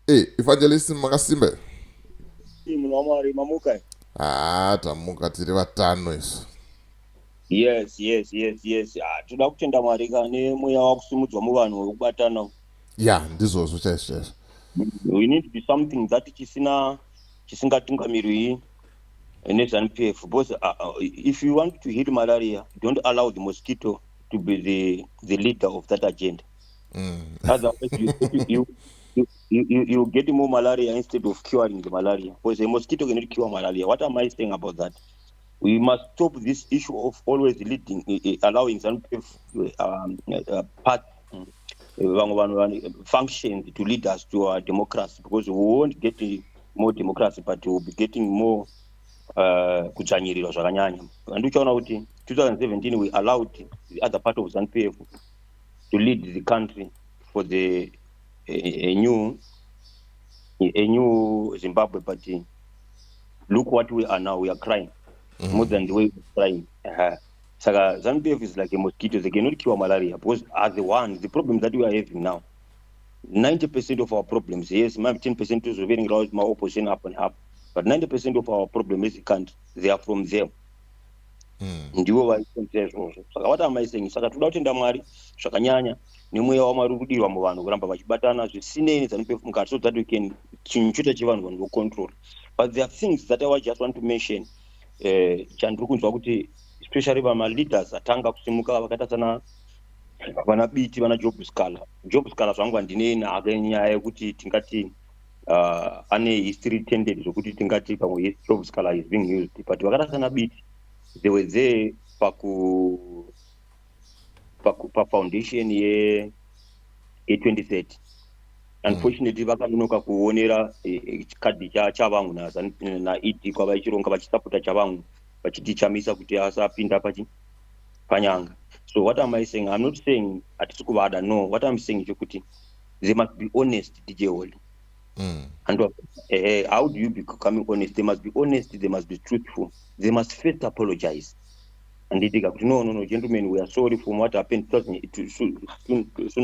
Evangelist Makasimbe. Mwamari mamuka. Tamuka tiri vatano isu. Yes. Toda kutenda Mwari kane mweya wakusimudzwa muvanhu wekubatana. Ndizvozvo chaizvo. We need to be something that chisingatungamirwi neZANU-PF. Because if you want to heal malaria, don't allow the mosquito to be the leader of that agenda. Otherwise, you get more malaria instead of curing the malaria. Because a mosquito cannot cure malaria. What am I saying about that? We must stop this issue of always leading, allowing some part functions to lead us to our democracy, because we won't get more democracy, but we will be getting more kudzvanyirirwa zvakanyanya. And uchaona kuti 2017 we allowed the other part of ZANU-PF to lead the country for the a new Zimbabwe, but look what we are now. We are crying more than the way we're crying. Saka ZANU-PF is like a mosquito. They cannot cure malaria because are the ones, the problems that we are having now. 90% of our problems, yes, maybe 10% is very around my opposition up and up, but 90% of our problems in the country, they are from them. Ndiwo vaisenzezvo. Saka what am I saying? Saka toda kutenda Mwari zvakanyanya nemweya waMwari kudirwa muvanhu kuramba vachibatana zvisinei ZANU-PF mukati, so that we can chinhu choita chivanhu vanhu vocontrol. But there are things that I just want to mention. Chandiri kunzwa kuti especially vama-leaders atanga kusimuka vakaita sana vana biti vana Job Scala zvangu handine nhaka nyaya yekuti tingati ane history tended zvokuti tingati pamwe Job Scala is being used, but vakaita sana biti they were there pafoundation ye2030. Unfortunately vakanonoka kuonera chikadhi chavanhu naID kwavaichironga vachisapota chavanhu vachiti chamisa kuti asapinda panyanga. So what am I saying? I'm not saying hatisi kuvada, no. What I'm saying is kuti they must be honest, DJ Wally. And how do you become honest? They must be honest, they must be truthful, they must first apologize. And they think, no, gentlemen, we are sorry for what happened soon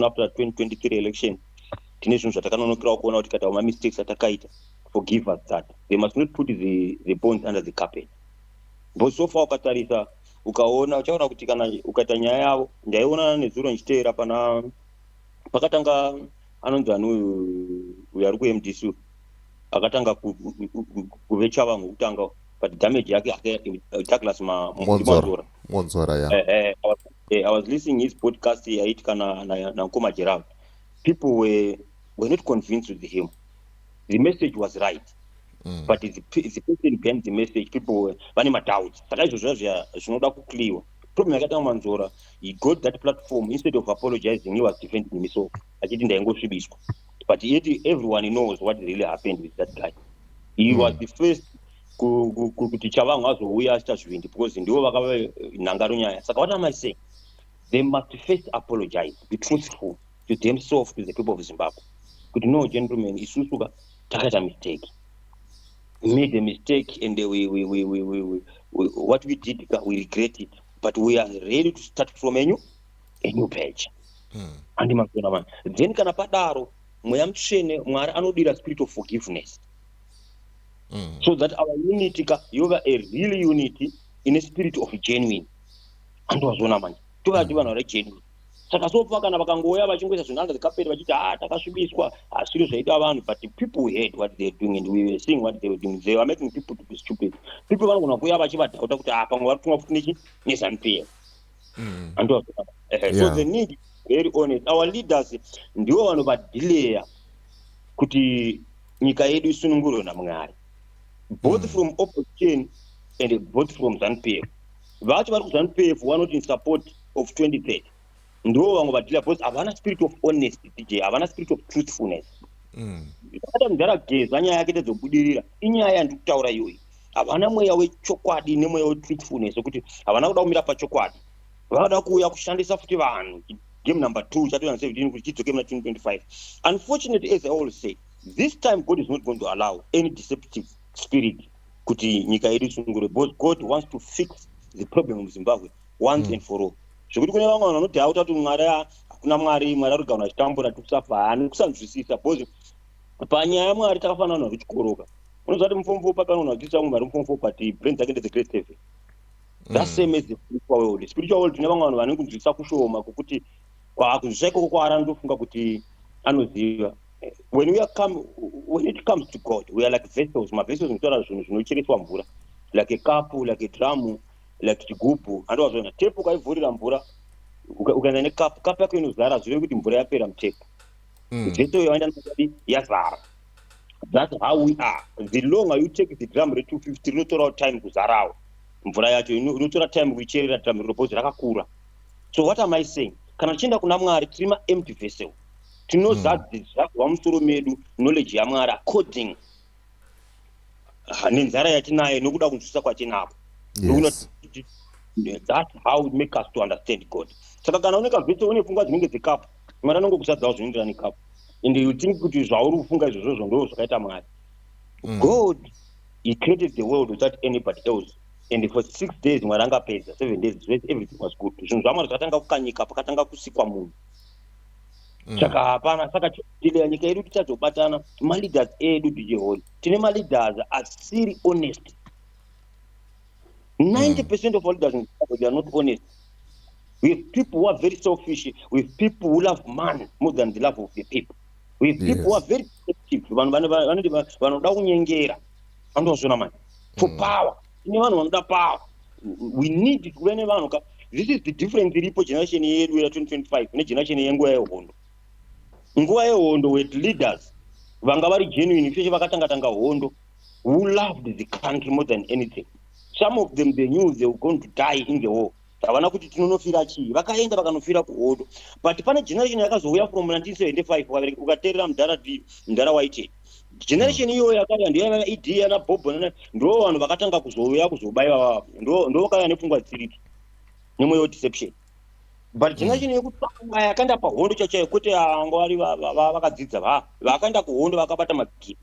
after 2023 election. Mistakes forgive us that. They must not put the bones under the carpet. But so far ukatarisa ukaona uchaona kuti kana ukaita nyaya yavo, ndaiona nezuro nchiteera pakatanga anonzi uyu ari kuMDC akatanga kuve chavangu kutanga, but damage yake Douglas Monzora, yeah. I was listening his podcast yaitika na Nkoma Gerald. People were not convinced with him. The message was right, but the person behind the message, people were vane madoubts. Saka izvozvo zvinoda kukliwa. Problem yakaita Manzora, he got that platform, instead of apologizing, he was defending himself achiti ndaingosvibiswa. But yet everyone knows what really happened with that guy. He was the first kuti chavangu azouya achitazvivindi, because ndivo vakava nhangaro nyaya. Saka what am I saying? They must first apologize, be truthful to themselves, to the people of Zimbabwe. Kuti no, gentlemen, isusu takaita mistake. We made a mistake, and we what we did, we regret it. But we are ready to start from a new page. Then kana padaro mweya mutsvene Mwari anodira spirit of forgiveness, so that our unity yova a real unity in a spirit of genuine. Andozvona manje tokati vanhu vari genuine. Saka sofa kana vakangoya vachingoisa zvinhu under the carpet vachiti takasvibiswa hasiro zvaita vanhu, but people heard what they were doing and we were seeing what they were doing. They were making people to be stupid. People vanogona kuuya vachivadhauta kuti pamwe vari kutumwa futi neZANU-PF. So the need, very honest, our leaders ndivo vanovadhileya kuti nyika yedu isunungurwe naMwari, both from opposition and both from ZANU-PF. Vacho vari kuZANU-PF were not in support of 2030. Ndo vangu vadhila because havana spirit of honesty, DJ, havana spirit of truthfulness. Vakata mudharageza nyaya yake ndedzobudirira, inyaya yandiri kutaura iyoyi. Havana mweya wechokwadi nemweya wetruthfulness, wekuti havana kuda kumira pachokwadi. Vanoda kuuya kushandisa futi vanhu game number 2 cha2017 kuti chidzoke muna 2025. Unfortunately, as I always say, this time God is not going to allow any deceptive spirit kuti nyika yedu isungurwe, because God wants to fix the problem of Zimbabwe once and for all. Zvekuti kune vamwe vanhu vanodhauta kuti Mwari hakuna Mwari ari kugana achitambura tikusafa, haani kusanzwisisa, because panyaya yamwari takafanana nazvo chikoroka unozvati mufomfopa kana unadzidzisa munhu ari mufomfopa ti brain dzake ndedze-great seven. That same as the spiritual world. Spiritual world tine vamwe vanhu vane kunzwisisa kushoma kwekuti kunzwisisa ikoko kwaari anotofunga kuti anoziva. When it comes to God, we are like vessels. Mavessels ndinotaura zvinhu zvinochereswa mvura, like a cup, like a drum, like chigubhu. Andowazvona tepu ukaivhurira mvura ukaenda nekapu yako inozara zvive kuti mvura yapera mutepu. Vessel yoenda yazara. That's how we are. The longer you take the drum re 250 rinotorawo time kuzarawo mvura yacho, inotora time kuicherera drum rinobhozi rakakura. So what am I saying? Kana tichienda kuna Mwari tiri empty vessel. Tinozadzwa musoro medu knowledge yaMwari according nenzara yatinayo nokuda kunzwisisa kwatinako. That's how it makes us to understand God. Saka kana uneka vessel une pfungwa dzinenge dzekapu, Mwari anongokusadzawo zvinoenderana nekapu. And you think kuti zvauri kufunga izvozvo ndo zvakaita Mwari. God, he created the world without anybody else. And for 6 days Mwari angapedza, 7 days everything was good. Zvinhu zvaMwari zvakatanga kukanyika pakatanga kusikwa munhu. Saka hapana, saka tile nyika yedu tichazobatana maleaders edu dijehori. Tine maleaders asiri honest. 90% of all leaders in Zimbabwe, they are not honest. We have people who are very selfish. We have people who love man more than the love of the people. We have people who are very deceptive. Vanoda kunyengera. Andozvona man. For power. Tine vanhu vanoda power. We need to kuve nevanhu. This is the difference iripo generation yedu ya 2025 negeneration yenguva yehondo. Nguva yehondo with leaders vanga vari genuine feshe vakatanga hondo, who loved the country more than anything. Some of them, they knew they were going to die in the war. Havana kuti tinonofira chii, vakaenda vakanofira kuhondo. But pane generation yakazouya from 1975 ukateerera mudhara waite. Generation iyoyo yakauya ndiyo idi yana Bobo ndo vanhu vakatanga kuzouya kuzobaiwa, ndo vakauya nepfungwa dziriti nemwoyo deception. But generation yekutanga yakaenda pahondo chachayo kwete anga vari vakadzidza vakaenda kuhondo vakabata magiri.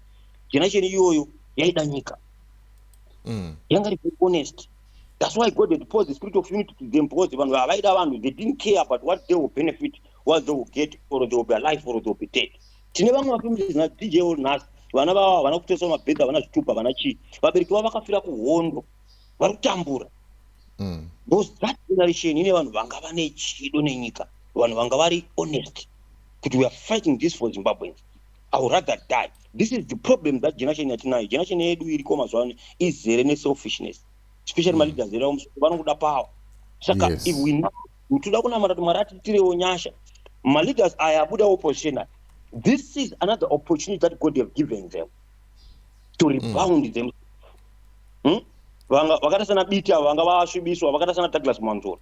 Generation iyoyo yaida nyika. Yanga iri honest. That's why God had posed the spirit of unity to them, because they didn't care about what they will benefit, what they will get, or they will be alive, or they will be dead. Tine vamwe vafamilies na DJ all nas vana vava vana kutesa mabhedha vana zvitupa vana chii vabereki vavo vakafira kuhondo vari kutambura. Because that generation ine vanhu vanga vane chido nenyika, vanhu vanga vari honest kuti we are fighting this for Zimbabweans. I would rather die. This is the problem that generation yatinayo. Generation yedu iriko mazuva izere neselfishness, especially maleaders era vanokuda power. Saka if we know toda kunamata Mwari atitirewo nyasha, maleaders aya abuda opposition. This is another opportunity that God have given them to rebound them. Vakata sana biti ava vanga vasvibiswa, vakata sana Douglas Manzoro,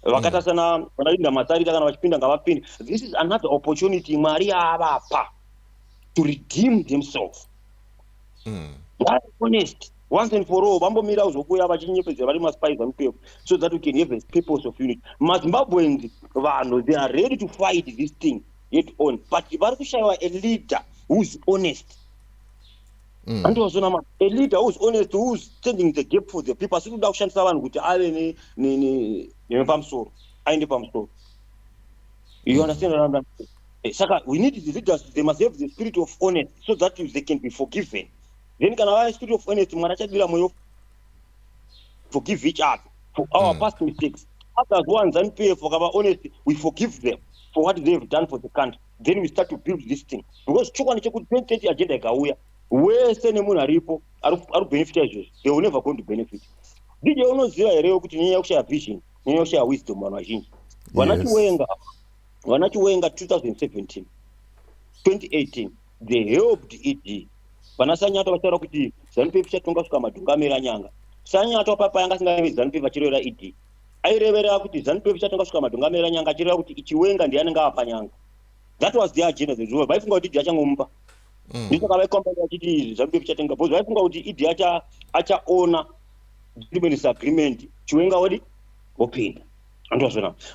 vakata sana vanalinda Matsarita kana vachipinda ngavapinde. This is another opportunity Mwari avapa to redeem themselves. That's honest. Once and for all, vambomira uzokuya vachinyepedza vari maspies amupepo, so that we can have a purpose of unity. MaZimbabweans vanhu, they are ready to fight this thing yet on, but vari kushayiwa a leader who is honest. And also a leader who is honest, who is standing the gap for the people. Asikuda kushandisa vanhu kuti ave nepamusoro, aende pamusoro. You understand what I'm saying? Saka we need the leaders, they must have the spirit of honesty so that they can be forgiven. Then kana vaya spirit of honesty, Mwari achadira moyo forgive each other for our past mistakes. Others ones and pay for our honesty, we forgive them for what they have done for the country. Then we start to build this thing. Because chokwani chekuti 2030 agenda ikauya, wese nemunhu aripo ari benefit izvozvo, they will never going to benefit. DJ unoziva here kuti nyaya yekushaya vision, nyaya yekushaya wisdom vanhu vazhinji. Vanachiwenga 2017, 2018, they helped ED. Vanasanyata vataura kuti ZANU-PF ichatonga kusvika madhungamira nyanga. Sanyata papa yanga asingavi ZANU-PF achireva ED. Airevera kuti ZANU-PF ichatonga kusvika madhungamira nyanga achireva kuti Chiwenga ndiye anenge apa nyanga. That was their agenda. Vaifunga kuti ED achangomupa. Ndisaka vaikomba kuti ZANU-PF ichatenga, because vaifunga kuti ED achaona gentleman's agreement, Chiwenga wadi opinda.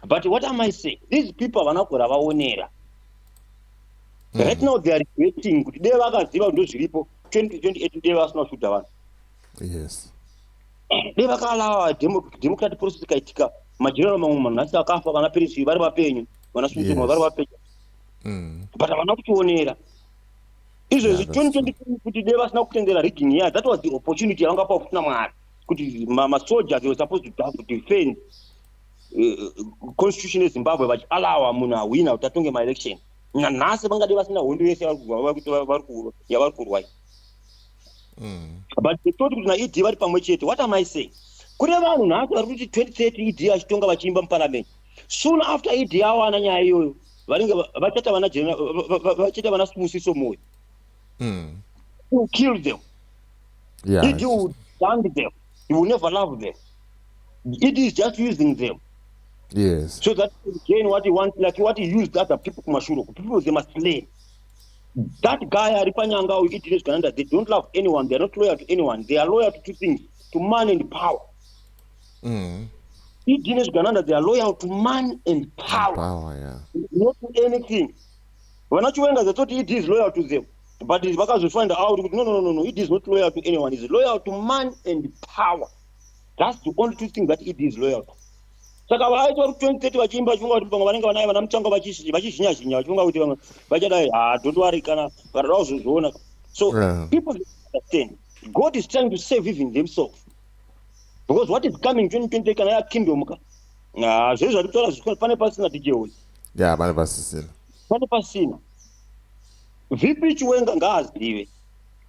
But what am I saying? These people vanakura vaonera. Right now they are regretting kuti dei vakaziva ndo zviripo 2028 dei vasina kushuta vanhu. Yes. Dei vakala democratic process ikaitika, majenerali mamwe manhu asi akafa kana perisi vari vapenyu, vanasunzumwa vari vapenyu. But havana kuchionera. izvozvi 2022 kuti dai vasina kutendera rigging here, that was the opportunity yavangapa kusina mwari kuti masoldiers were supposed to have to defend constitution yeZimbabwe vachialawa munhu awina kuti atonge maelection. Nanhasi vangade vasina hondo yese yavari kurwai. But they thought kuti naED vari pamwe chete. What am I saying? Kune vanhu nhasi vari kuti 2030 ED achitonga vachiimba muparliament. Soon after ED awana nyaya iyoyo vachata vana Sibusiso Moyo. Who killed them? ED will stand them. He will never love them. ED is just using them. Yes. So that again what he wants, like what he used other people kumashuro. People they must slay. That guy Aripanyanga will eat this Canada. They don't love anyone. They are not loyal to anyone. They are loyal to two things: to man and power. Indigenous Uganda, they are loyal to man and power. Not to anything. When Achuenga, they thought it is loyal to them. But it's because we find out, no, it is not loyal to anyone. It's loyal to man and power. That's the only two things that it is loyal to. Saka vaitwa 2030 vachimba chunga kuti pamwe vanenge vanaye vana muchango vachizhinya chunga kuti vamwe vachadai don't worry kana varada kuzozviona. So people understand God is trying to save even themselves. Because what is coming 2020 kana ya kingdom ka zvese zvati kutaura zvikona pane pasina tijeoni. Pane pasina. Vipi Chiwenga ngaazive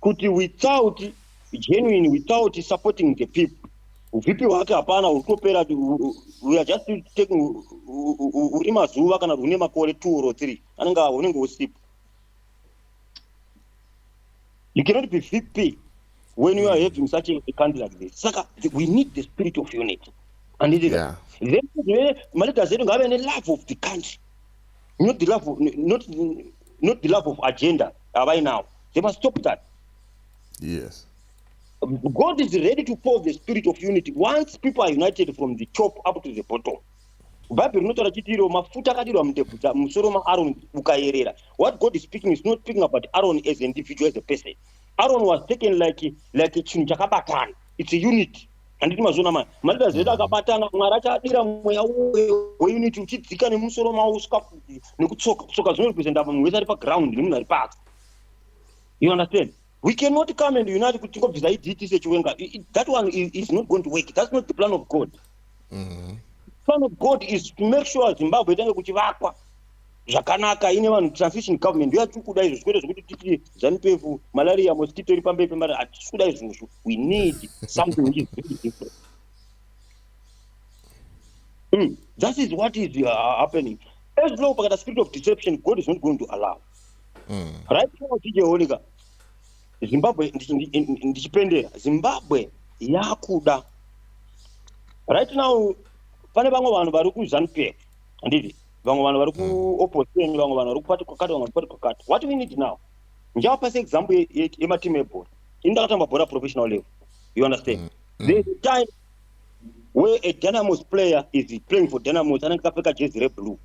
kuti without genuine, without supporting the people, vipi wake hapana utopera, we are just taking uri mazuva kana une makore 2 or 3 unenge usipo. You cannot be VP when you are having such a country like this. Saka, we need the spirit of unity. And it is then Malika said have any love of the country, not the love of not the love of agenda. By now, they must stop that. Yes. God is ready to pour the spirit of unity once people are united from the top up to the bottom. Bible notora chitiro mafuta kadiro mteputa musoro ma Aaron ukayerera. What God is speaking is not speaking about Aaron as an individual, as a person. Aaron was taken like a chinhu chakabatana. It's a unit. And it mazona man. Malida zeda akabatana mwari chadira mweya weunity uchidzika nemusoro mawo usika nekutsoka zvinorepresenta munhu wese ari paground nemunhu ari pasi. You understand? We cannot come and unite kuti Kubvisa iditise Chiwenga. That one is not going to work. That's not the plan of God. The plan of God is to make sure Zimbabwe itange kuchivakwa zvakanaka ine vanhu transition government. Ndoya tikuda izvo zvikwete zvokuti titi ZANU-PF malaria mosquito iri pamberi pemari hatikuda izvozvo. We need something which is very different. That is what is happening. As long as the spirit of deception, God is not going to allow. Right now, tijeonika Zimbabwe ndichipendera Zimbabwe yakuda. Right now pane vamwe vanhu vari kuZANU-PF handiti, vamwe vanhu vari kuopposition, vamwe vanhu vari kupati kwakati, vamwe vari kwakati. What we need now, njapa example yemateam ebhora indakatamba bhora professional level. You understand? There's a time where a Dynamos player is playing for Dynamos and akapfeka jersey red blue,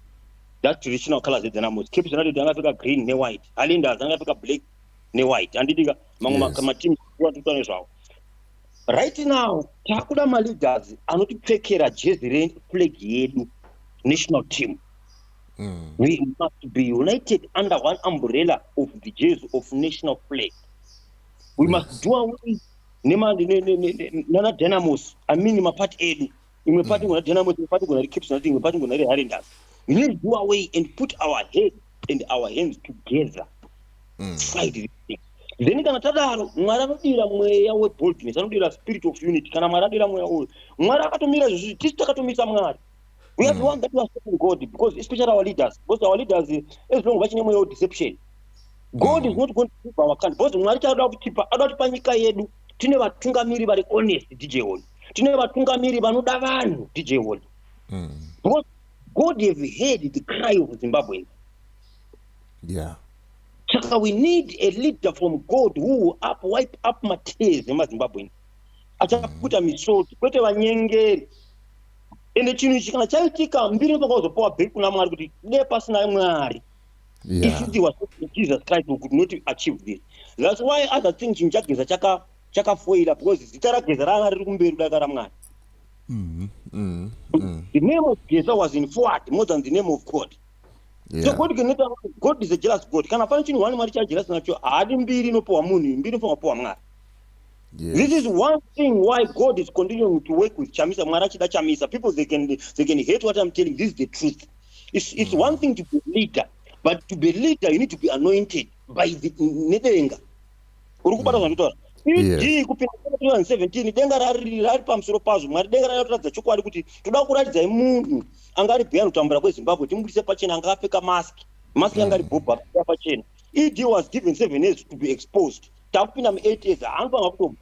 that traditional colors of Dynamos. Cape United akapfeka green ne white, Alindas akapfeka black ne white, andidika mamwe mateam watutane zvawo. Right now takuda ma leaders anotipfekera jersey flag yedu national team. We must be united under one umbrella of the jersey of national flag. We must do away nana Dynamos. I mean mapati edu imwe pati kuna Dynamos, imwe pati kuna Cape United, imwe pati kuna Highlanders. We need to do away and put our head and our hands together. Fight this thing. Then kana tadaro mwari anodira mweya weboldness, anodira spirit of unity. Kana mwari adira mweya uyu, mwari akatomira zvizvi, tisi takatomisa mwari. We are the ones that we are serving God, because especially our leaders, because our leaders as long vachine mweya deception, God is not going to keep our country. Because mwari chada kutipa nyika yedu tine vatungamiri vari honest DJ Wall, tine vatungamiri vanoda vanhu DJ Wall. Because God have heard the cry of Zimbabweans. Yeah. So we need a leader from God who will wipe up my tears in Zimbabwe. Achakuta misoti kwete vanyengeri. Ende chinhu chikana chaitika mbiri pakazopowa bheki kuna mwari kuti ne pasina mwari. If it was Jesus Christ, we could not achieve this. That's why other things in chageza chakafoila, because zita rageza ranga riri kumberi kudakara mwari. The name of Geza was in forward more than the name of God. So Yeah. God is a jealous God. Kana pana chinhu wani Mwari cha jealous nacho haadi mbiri inopiwa munhu, mbiri inofanwa kupiwa Mwari. This is Yes. one thing why God is continuing to work with Chamisa. Mwari achida Chamisa. People they can hate what I'm telling. This is the truth. It's one thing to be leader, but to be leader you need to be anointed by the nedenga. Uri kubata zvandotaura. Yes. Kupinda 2017 denga rari pamusoro pazvo. Mwari denga rinotaridza chokwadi kuti toda kuratidzai munhu anga ari bhiyani kutambura kweZimbabwe timubudise pachena anga apfeka mask yanga ari bhobho akapfeka pachena. ED was given 7 years to be exposed. Takupinda mu8 years haanofanga kutomba.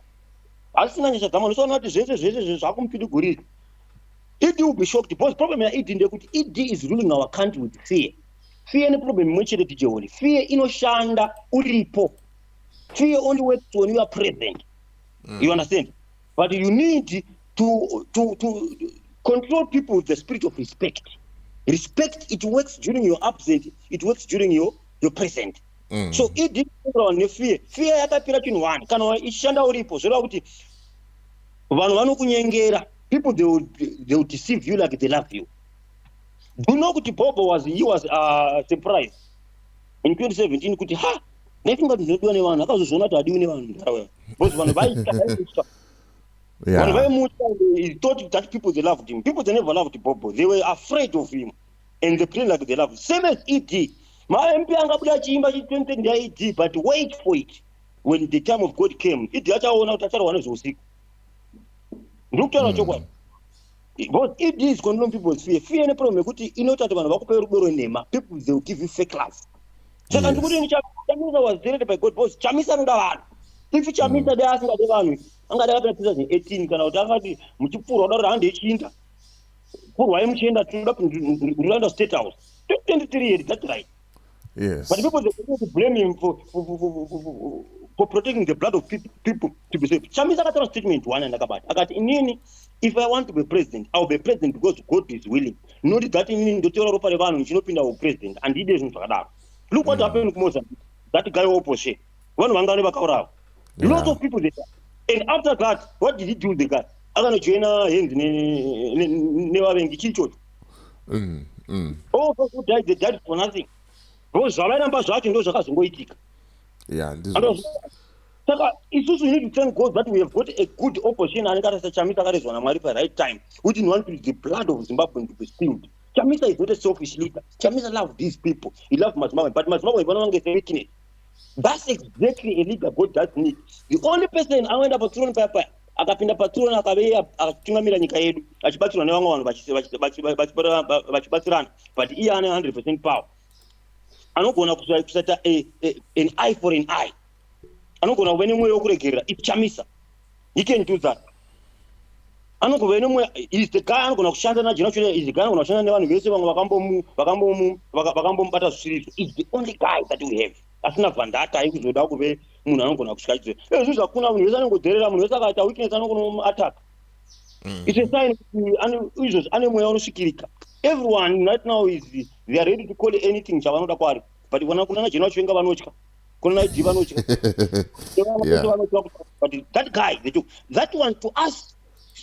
Asina nyasha dzamano usaona kuti zvese zvakumupindigurira. ED will be shocked because problem ya ED ndekuti ED is ruling our country with fear. Fear ne problem imwe chete DJ Oli. Fear inoshanda uripo. Fear only works when you are present. You understand? But you need to control people with the spirit of respect. Respect, it works during your absence, it works during your present. So it did on fear. Fear yakapira chinhu one. Kana ishanda uripo zvoreva kuti vanhu vanokunyengera. People they will deceive you like they love you. Do you know kuti Bobo was surprised in 2017 kuti ndaifunga kuti ndinodiwa nevanhu akazozviona kuti hadiwi nevanhu muntaraunda because vanhu vaitya. He thought that people they loved him. People they never loved Bobo. They were afraid of him, and they played like they loved him. Same as ED. My MP angabuda chimba chitwente ndia ED, but wait for it. When the time of God came, ED achaona kuti acharawana zvousiku. Ndikutaura chokwadi. But ED is controlling people's fear. Fear ne problem yekuti inoita kuti vanhu vakupe rudo rwenhema. People they will give you fake love. Saka ndikuti Chamisa was directed by God because Chamisa anoda vanhu. If Chamisa de asingade vanhu angada kapera 2018 kana kuti akati muchipfurwa kudaro handi echinda pfurwai muchienda toda kundolanda state house 2023 years, that's right. Yes. But people they continue to blame him for protecting the blood of people to be safe. Chamisa akataura statement one and akati inini if I want to be president I will be president because God is willing, not that inini ndoteura ropa revanhu nichinopinda president and ide zvinhu zvakadaro. Look what happened to Mozambique, that guy opposite vanhu vanga vakaurawa. Lots of people there. And after that, what did he do with the guy? Akanojoina hands nevavengi chichocho. All those who died, they died for nothing. Because zvavairamba zvacho ndo zvakazongoitika. Yeah. Saka isusu we need to thank God that we have got a good opposition anenge akatarisa Chamisa akarizwa naMwari pa right time. We didn't want the blood of Zimbabwe to be spilled. Chamisa is not a selfish leader. Chamisa loves these people. He loves Mazimbabwe, but Mazimbabwe vanonge weakness. That's exactly a leader God does need. The only person anoenda patsironi paya akapinda patsironi akaveya akatungamira nyika yedu achibatsirwa nevamwe vanhu vachibatsirana but iye ane 100% power. Anogona kusaita an eye for an eye. Anogona kuve nemweya wekuregerera. It's Chamisa. He can do that. Anogona nemweya. Is the guy anogona kushanda najina chune. Is the guy anogona kushanda nevanhu vese vamwe vakambomubata zvisiriso. Is the only guy that we have. Asina vandata aikuzoda kuve munhu anogona kushaidza. Izvi zvakuna munhu wese anongodherera munhu wese akaita weakness anogona attack. It's a sign izvozvo ane mweya unosvikirika. Everyone right now they are ready to call anything chavanoda kwaari. But vana kuna najina chwenga vanotya. Kuna naidi vanotya. But that guy, that one to us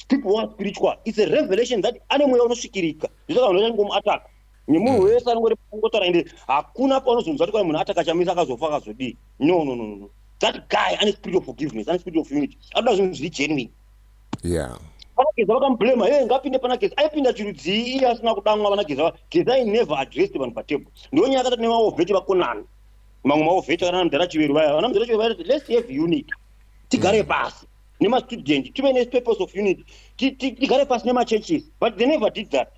people who are spiritual, it's a revelation that ane mweya unosvikirika. Zvizvo vanhu vangomuattack. Nemunhu wese anongotaura ende hakuna paunozonzwa kuti munhu ataka Chamisa akazofa akazodii. No. That guy ane spirit of forgiveness, ane spirit of unity. Anoda zvinhu zviri genuine. Yeah. Vanageza vakamublema ngapinde panageza aipinda chirudzii iye asina kudamwa vanageza geza I never addressed vanhu patable. Ndonyaya akatati nemaovheti vakonana. Mamwe maovheti kana mudhara chiveru vaya vana mudhara chiveru vaya let's have unity. Tigare pasi nemastudent tive nepurpose of unity. Tigare pasi nemachurches, but they never did that.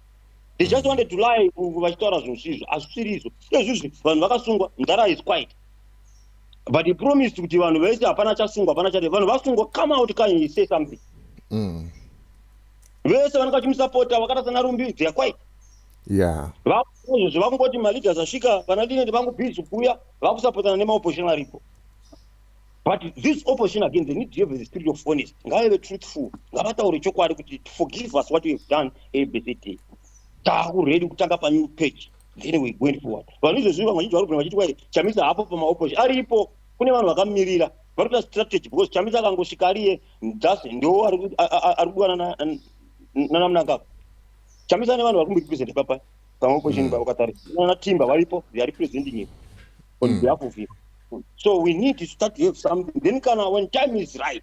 They just wanted to lie vachitaura zvinhu zvisizvo azvisirizo. Izvizvi vanhu vakasungwa mudhara is quiet. But he promised kuti vanhu vese hapana chasungwa hapana chate vanhu vasungwa come out can say something. Vese vanenge vachimusapota vakatasana rumbi they are quiet. Yeah. Vakungoti maleaders asvika vanadini vangobhizi kuuya vakusapotana nemaopposition aripo. But this opposition again they need to have the spirit of honesty. Ngavave truthful. Ngavataure chokwadi kuti forgive us what we have done ABCD. Takuredi kutanga pa new page. Then we going forward. Vanhu izvozvi vamwe vachiti vari kubvuma vachiti Chamisa hapo pamaopposition aripo kune vanhu vakamirira varikuita strategy because Chamisa akangosvika ariye ndo ari kudiwa nana Mnangagwa. Chamisa ane vanhu vari kumurepresenta papa. timber varipo, they are representing him on behalf of him. So we need to start to have something. Then when time is right,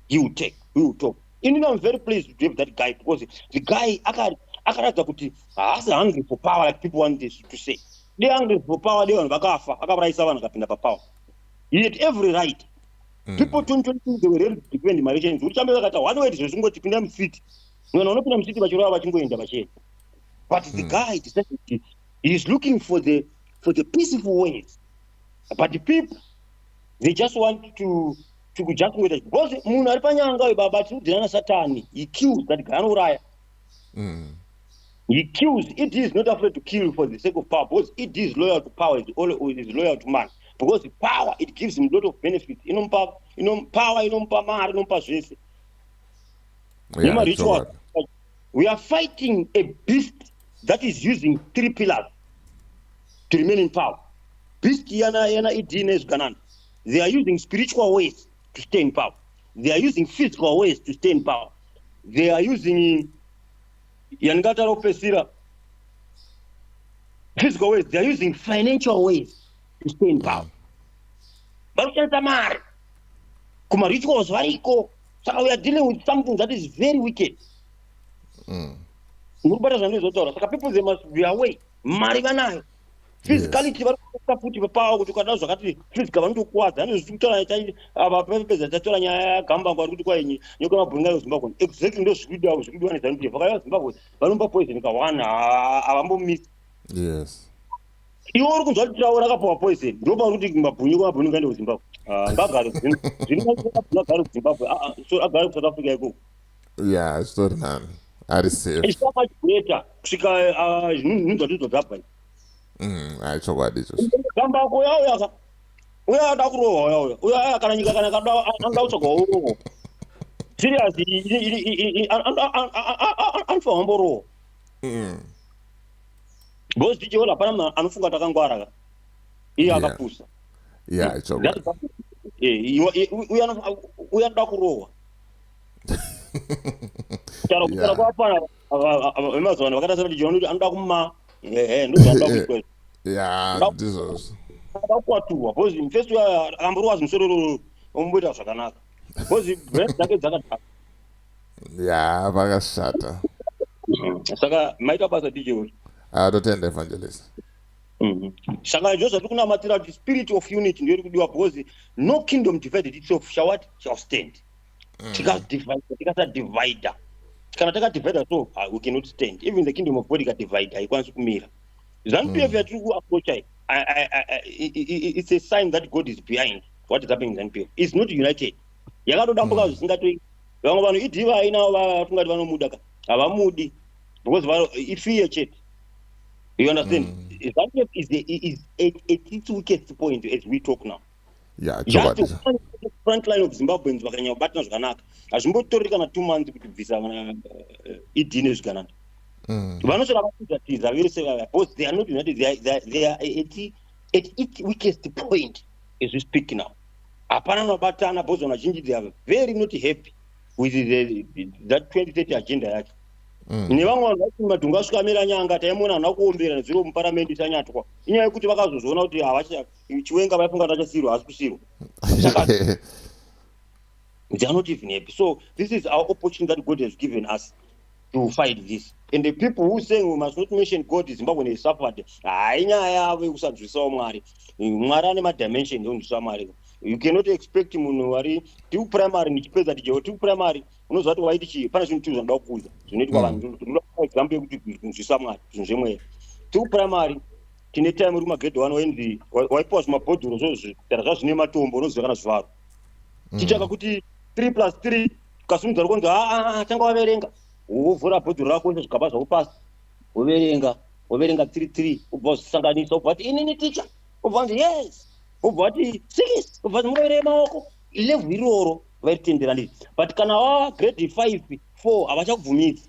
he will talk. I'm very pleased to have that guy, because the guy akaratidza kuti haasi hungry for power like people want this to say. They are hungry for power, they vanhu vakafa akavaraisa vanhu akapinda papower. He had every right. People 2020 they were ready to defend my region. Uchambe vakati one way zvosungoti pinda mufiti. Mwana unopinda mufiti vachirova vachingoenda vachenda. But the guy decided he is looking for the peaceful ways. But the people, they just want to just with it. Because munhu ari panyanga baba tinodzirana Satani, he kills that guy anouraya. He kills. It is not afraid to kill for the sake of power, because it is loyal to power, it is loyal to man. Because the power, it gives him a lot of benefits. Power, mari, zvese. We are fighting a beast that is using 3 pillars to remain in power. Beast yana idines ganan. They are using spiritual ways to stay in power. They are using physical ways to stay in power. They are using yangataro pesira physical ways. They are using financial ways to stay in power. But kuma rituals variko. So we are dealing with something that is very wicked. People, they must be away. Marivanayo. Physicality futi papower kuti ukada zvakati physical vanotokwadza anozvitaura avapepedza tatora nyaya yagamba ngwari kuti kwainyi nyoka mabhunga Zimbabwe exactly ndo zvikudiwa neZANU-PF vakaya Zimbabwe vanomba poison ka1 avambomisi. Yes. Iwo uri kunzwa kuti taura akapuwa poison ndopa kuti mabhunyu ngaende kuZimbabwe. Ngagare zvinoagare kuZimbabwe so agare kuSouth Africa ikoko. Yeah, it's not none. Ari safe. It's not much greater kusvika zvinhu zvabva. Chokwadi izvozvo. Gamba ako uya ada kurohwa uya kana nyika kana kada anoda kutsvagwa urohwa. Seriously anofanwa mborohwa. Because tichiona hapana anofunga takangwara iye akapusa. Yeah, chokwadi. Uya anoda kurohwa. Kutara kwapana vemazuva vakata sema tichiona kuti anoda kuma ndozvanoda kuitwa. Yeah, this was. Akakwatuwa because first akamborwa zvimusoro omboita zvakanaka because breath dzake dzakadhaka. Yeah, vakashata. Saka maita basa DJ. Totenda evangelist. Saka izvozvo zviri kunamatira kuti spirit of unity ndiyo iri kudiwa because no kingdom divided itself shall stand. Tikasadivide. Kana takadivide so we cannot stand. Even the kingdom of God ikadivide haikwanisi kumira. ZANU-PF yatiri kuapproacha it's a sign that God is behind what is happening in ZANU-PF. It's not united. Yakatodambuka zvisingatoi. Vamwe vanhu idhivai navo vafungati vanomuda ka havamudi because ifear chete. You understand? ZANU-PF is at its weakest point as we talk now. Yeah, just the front line of Zimbabweans vakanyanya kubatana zvakanaka. Hazvimbotori kana 2 months kuti Kubvisa idhine zvakanaka. Vanosora vachizatiza vese because they are not united. They are at its weakest point as we speak now. Hapana nobatana because vazhinji they are very not happy with that 2030 agenda yacho. Nevamwe vanhu vati madhungu asvika amira nyanga taimona vanhu vakuombera nezviro muparamende isanyatwa. Inyaya yekuti vakazozoona kuti chiwenga vaifunga tachasirwa hasi kusirwa. Saka they are not even happy. So this is our opportunity that God has given us to fight this. And the people who saying we must not mention God in Zimbabwe when they suffered, inyaya yavo yekusanzwisawo Mwari. Mwari ane madimension yonzwisa Mwari. You cannot expect munhu wari tiu primary nichipedza tijewo tiu primary unozwa kuti waiti chii pana zvinhu two zvinoda kukuudza zvinoitwa vanhu example yekuti kunzwisa Mwari zvinhu zvemweya. Tiu primary tine time uri magedhe wano wenzi waipiwa zvimabhodhoro zvozvitara zvazvine matombo unoziva kana zvivaro. Tichaka kuti 3+3 ukasimudza rukonzi tanga waverenga wovhura bhodhoro rako wese zvigaba zvako pasi woverenga 3 ubva uzisanganisa ubva kuti inini ticha ubva kunzi yes ubva kuti 6 ubva kuti mukaverenga maoko level iroro vaitendera ndii. But kana wava grade 5 4 havachakubvumidzi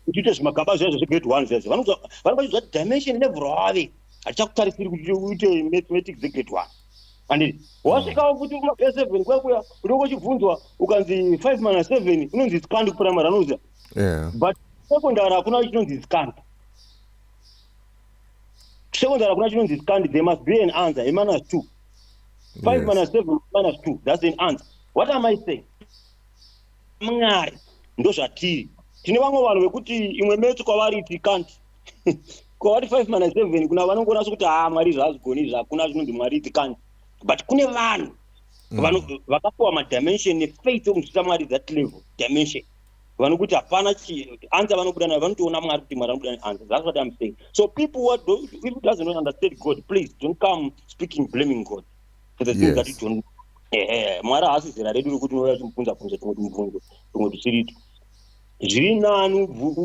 kuti uite zvimagaba zvezvo zvegrade 1 zvezvo vanobachizwa kuti dimension level rawave hatichakutarisiri kuti uite mathematics zegrade 1. Anditi wasvikawo kuti kumagrade 7 kwekuya unenge uchibvunzwa ukanzi 5 minus 7 unonzi scant kuprimary anoziva. But secondary hakuna chinonzi scant. Sekondari kuna chinonzi scandi, there must be an answer, a minus 2. 5 Yes. minus 7 minus 2, that's an answer. What am I saying? Mwari ndozvatiri tine vamwe vanhu vekuti imwe metsi kwavari iti can't kwavari 5 minus 7 kuna vanongonasa kuti mwari zvazigoni zvakuna chinonzi mwari iti can't, but kune vanhu vakapiwa madimension nefaith yokunzwisa mwari that level dimension vanokuti hapana answer vanobuda nayo vanotoona mwari kuti mwari anobuda neanswer. That's what I'm saying. So people who doesn't understand God, please don't come speaking blaming God for the things that you don't. Mwari haasi zera redu rekuti unoya chimubvunza tingoti mubvunzo tingoti chirito zviri nani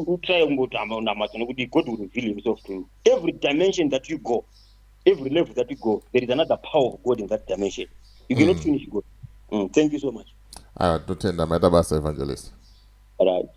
utrai kungotamba namata nekuti God will reveal himself to you. Every dimension that you go, every level that you go, there is another power of God in that dimension. You cannot finish God. Thank you so much. Totenda maita basa evangelist. All right.